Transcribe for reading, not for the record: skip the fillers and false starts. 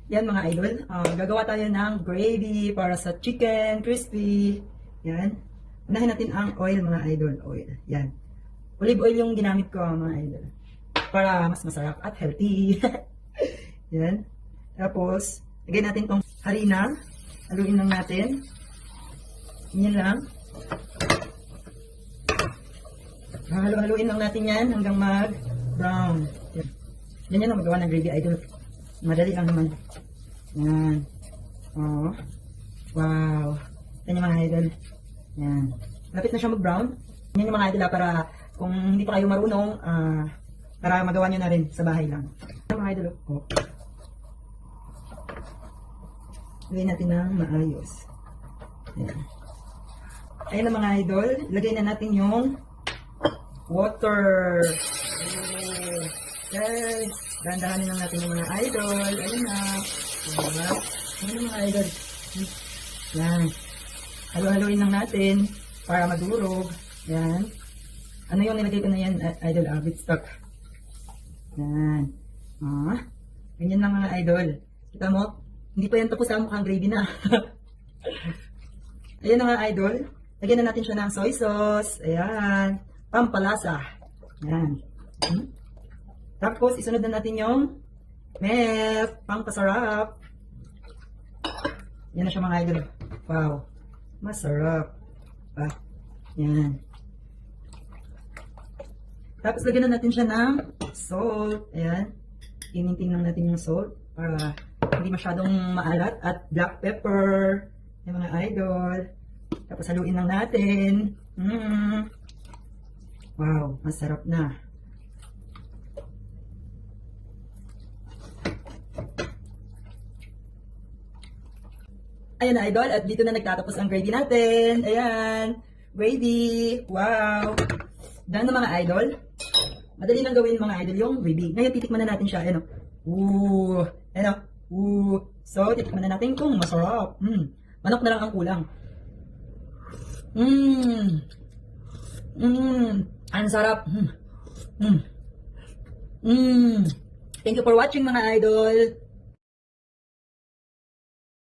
Yan mga idol, gagawa tayo ng gravy para sa chicken crispy. Yan. Unahin natin ang oil mga idol. Oil. Yan. Olive oil yung ginamit ko mga idol. Para mas masarap at healthy. Yan. Tapos, lagay natin tong harina. Haluin lang natin. Yan lang. Halu-haluin lang natin yan hanggang mag-brown. Yan yan ang magawa ng gravy idol. Madali lang naman. Yan. Oh. Wow. Yan yung mga idol. Yan. Lapit na siya mag-brown. Yan yung mga idol para kung hindi pa kayo marunong, para magawa nyo na rin sa bahay lang. Yan mga idol. Oh. Lagyan natin ng maayos. Yan. Ayun na mga idol. Lagay na natin yung water. Yes. Dahan-dahanin lang natin yung mga idol. Ayun na. Diba? Ayun mga idol. Yan. Halo-haloin lang natin para madurog. Yan. Ano yung nilagay ko na yan, idol? Bitstock. Yan. Ganyan lang mga idol. Kita mo? Hindi pa yan tapos sa mukhang gravy na. Ayan na mga idol. Lagyan na natin siya ng soy sauce. Ayan. Pampalasa. Yan. Tapos, isunod na natin yung meth, pangpasarap. Yan na siya mga idol. Wow. Masarap. Yan. Tapos, lagyan na natin siya ng salt. Ayan. Inintin lang natin yung salt para hindi masyadong maalat. At black pepper. Yan mga idol. Tapos, haluin lang natin. Wow. Masarap na. Ayan na idol, at dito na nagtatapos ang gravy natin. Ayan, gravy. Wow. Dahil na mga idol, madali lang gawin mga idol yung gravy. Ngayon titikman na natin siya. Ayan o. Ayan o. So, titikman na natin kung masarap. Manok na lang ang kulang. Ang sarap. Thank you for watching mga idol.